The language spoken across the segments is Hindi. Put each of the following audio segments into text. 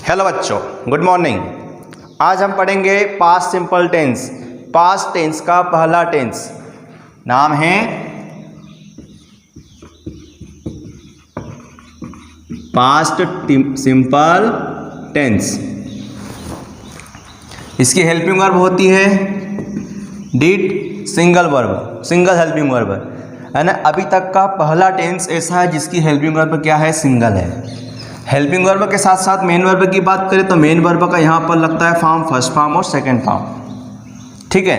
हेलो बच्चों, गुड मॉर्निंग। आज हम पढ़ेंगे past simple tense. Past tense का पहला टेंस नाम है पास्ट सिंपल टेंस। इसकी हेल्पिंग वर्ब होती है did, single verb, single helping verb है ना। अभी तक का पहला टेंस ऐसा है जिसकी हेल्पिंग वर्ब क्या है, सिंगल है। हेल्पिंग वर्ब के साथ साथ मेन वर्ब की बात करें तो मेन वर्ब का यहाँ पर लगता है फॉर्म, फर्स्ट फॉर्म और सेकंड फॉर्म। ठीक है।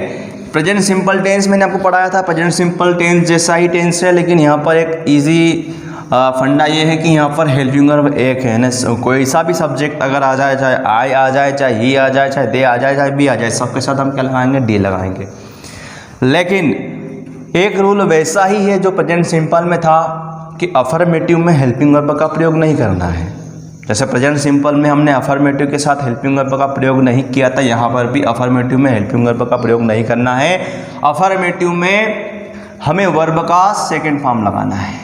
प्रेजेंट सिंपल टेंस मैंने आपको पढ़ाया था, प्रेजेंट सिंपल टेंस जैसा ही टेंस है, लेकिन यहाँ पर एक इजी फंडा ये है कि यहाँ पर हेल्पिंग वर्ब एक है ना। कोई सा भी सब्जेक्ट अगर आ जाए, चाहे आई आ जाए, चाहे ही आ जाए, चाहे दे आ जाए, चाहे बी आ जाए, सबके साथ हम क्या लगाएंगे, डी लगाएंगे। लेकिन एक रूल वैसा ही है जो प्रेजेंट सिंपल में था कि अफर्मेटिव में हेल्पिंग वर्ब का प्रयोग नहीं करना है। जैसे प्रेजेंट सिंपल में हमने अफर्मेटिव के साथ हेल्पिंग वर्ब का प्रयोग नहीं किया था, यहाँ पर भी अफर्मेटिव में हेल्पिंग वर्ब का प्रयोग नहीं करना है। अफर्मेटिव में हमें वर्ब का सेकंड फॉर्म लगाना है।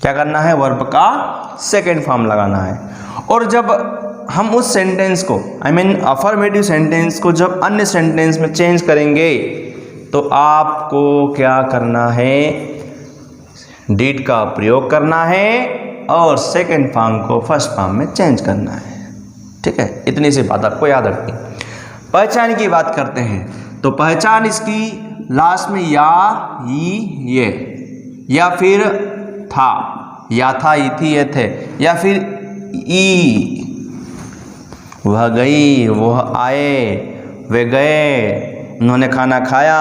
क्या करना है, वर्ब का सेकंड फॉर्म लगाना है। और जब हम उस सेंटेंस को अफर्मेटिव सेंटेंस को जब अन्य सेंटेंस में चेंज करेंगे तो आपको क्या करना है, डिड का प्रयोग करना है और सेकंड फॉर्म को फर्स्ट फॉर्म में चेंज करना है। ठीक है, इतनी सी बात आपको याद रखनी। पहचान की बात करते हैं तो पहचान इसकी लास्ट में या, ये या फिर था, या था, ई थी, ये थे, या फिर ई, वह गई, वह आए, वे गए, उन्होंने खाना खाया,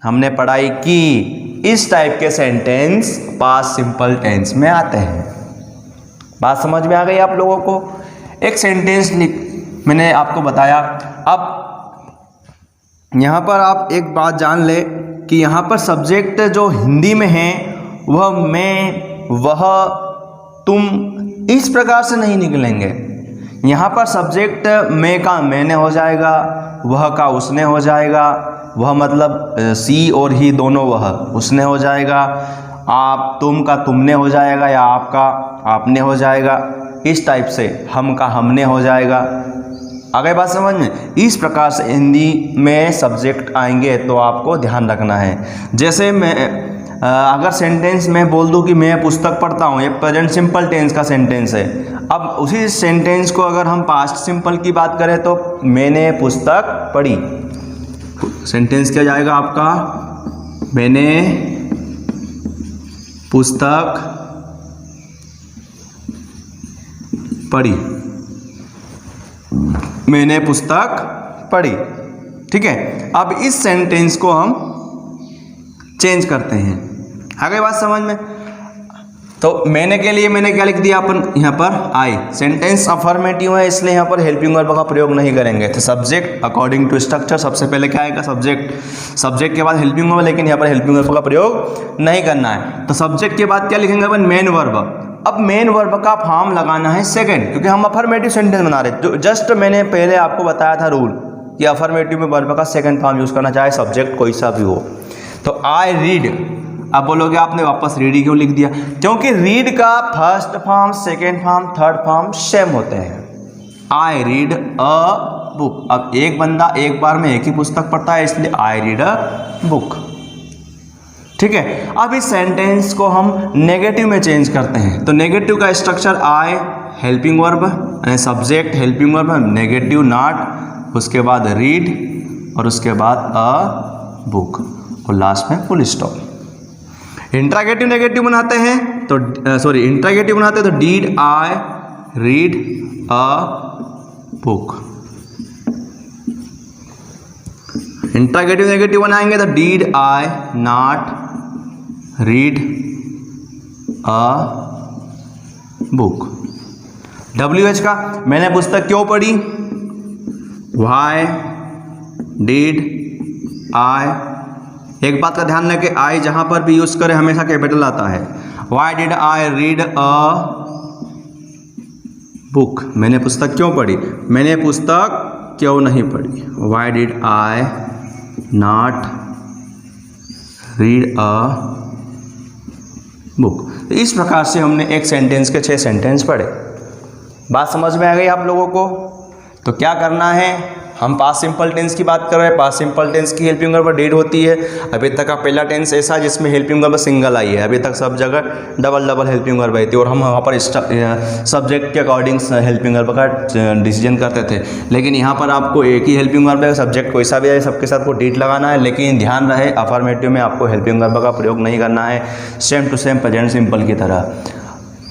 हमने पढ़ाई की। इस टाइप के सेंटेंस पास्ट सिंपल टेंस में आते हैं। बात समझ में आ गई आप लोगों को। एक सेंटेंस मैंने आपको बताया। अब यहाँ पर आप एक बात जान ले कि यहाँ पर सब्जेक्ट जो हिंदी में है वह मैं, वह, तुम इस प्रकार से नहीं निकलेंगे। यहाँ पर सब्जेक्ट मैं का मैंने हो जाएगा, वह का उसने हो जाएगा, वह मतलब सी और ही दोनों वह उसने हो जाएगा, आप तुम का तुमने हो जाएगा या आपका आपने हो जाएगा। इस टाइप से हम का हमने हो जाएगा। अगर बात समझ में, इस प्रकार से हिंदी में सब्जेक्ट आएंगे तो आपको ध्यान रखना है। जैसे मैं अगर सेंटेंस में बोल दूं कि मैं पुस्तक पढ़ता हूँ, ये प्रेजेंट सिंपल टेंस का सेंटेंस है। अब उसी सेंटेंस को अगर हम पास्ट सिंपल की बात करें तो मैंने पुस्तक पढ़ी, सेंटेंस क्या जाएगा आपका, मैंने पुस्तक पढ़ी, मैंने पुस्तक पढ़ी। ठीक है। अब इस सेंटेंस को हम चेंज करते हैं। आ गई बात समझ में। तो मैंने के लिए मैंने क्या लिख दिया अपन यहाँ पर, आई। सेंटेंस अफर्मेटिव है इसलिए यहाँ पर हेल्पिंग वर्ब का प्रयोग नहीं करेंगे। तो सब्जेक्ट अकॉर्डिंग टू स्ट्रक्चर सबसे पहले क्या आएगा, सब्जेक्ट, सब्जेक्ट के बाद हेल्पिंग वर्ब, लेकिन यहाँ पर हेल्पिंग वर्ब का प्रयोग नहीं करना है। तो सब्जेक्ट के बाद क्या लिखेंगे अपन, मेन वर्ब। अब मेन वर्ब का फॉर्म लगाना है सेकेंड, क्योंकि हम अफर्मेटिव सेंटेंस बना रहे। तो जस्ट मैंने पहले आपको बताया था रूल कि अफर्मेटिव में वर्ब का सेकेंड फॉर्म यूज करना, चाहे सब्जेक्ट कोई सा भी हो। तो आई रीड, अब बोलोगे आपने वापस रीड क्यों लिख दिया, क्योंकि रीड का first form, second form, third form same होते हैं। आई रीड अ बुक। अब एक बंदा एक बार में एक ही पुस्तक पढ़ता है, इसलिए आई रीड अ बुक। ठीक है। अब इस सेंटेंस को हम नेगेटिव में चेंज करते हैं। तो नेगेटिव का structure I helping verb, subject helping verb, negative not, उसके बाद रीड और उसके बाद अ बुक और लास्ट में फुल स्टॉप। इंट्रागेटिव नेगेटिव बनाते हैं तो इंट्रागेटिव बनाते हैं तो did I read a book. Interrogative negative बनाएंगे तो did I not read a book. WH का मैंने पुस्तक क्यों पढ़ी, व्हाई डिड आई। एक बात का ध्यान रखें, आई जहां पर भी यूज करें हमेशा कैपिटल आता है। Why did I read a book, मैंने पुस्तक क्यों पढ़ी, मैंने पुस्तक क्यों नहीं पढ़ी। Why did I not read a book. तो इस प्रकार से हमने एक सेंटेंस के 6 सेंटेंस पढ़े। बात समझ में आ गई आप लोगों को? तो क्या करना है, हम पास्ट सिंपल टेंस की बात कर रहे हैं। पास्ट सिंपल टेंस की हेल्पिंग वर्ब डेड होती है। अभी तक का पहला टेंस ऐसा है जिसमें हेल्पिंग वर्ब सिंगल आई है। अभी तक सब जगह डबल हेल्पिंग वर्ब आई थी और हम वहाँ पर सब्जेक्ट के अकॉर्डिंग हेल्पिंग वर्ब का डिसीजन करते थे। लेकिन यहाँ पर आपको एक ही हेल्पिंग वर्ब है, सब्जेक्ट कोई सा भी है, सबके साथ को डेट लगाना है। लेकिन ध्यान रहे अफर्मेटिव में आपको हेल्पिंग वर्ब का प्रयोग नहीं करना है, same to same present simple की तरह।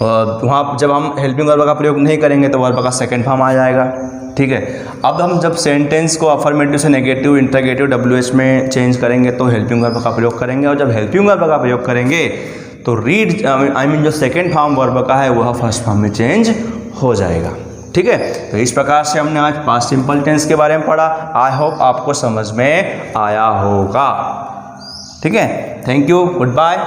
वहाँ जब हम हेल्पिंग वर्ब का प्रयोग नहीं करेंगे तो वर्ब का सेकंड फॉर्म आ जाएगा। ठीक है, अब हम जब सेंटेंस को अफर्मेटिव से नेगेटिव, इंटरगेटिव, WH में चेंज करेंगे तो हेल्पिंग वर्ब का प्रयोग करेंगे। और जब हेल्पिंग वर्ब का प्रयोग करेंगे तो रीड जो सेकंड फॉर्म वर्ब का है वह फर्स्ट फॉर्म में चेंज हो जाएगा। ठीक है, तो इस प्रकार से हमने आज पास्ट सिंपल टेंस के बारे में पढ़ा। आई होप आपको समझ में आया होगा। ठीक है, थैंक यू, गुड बाय।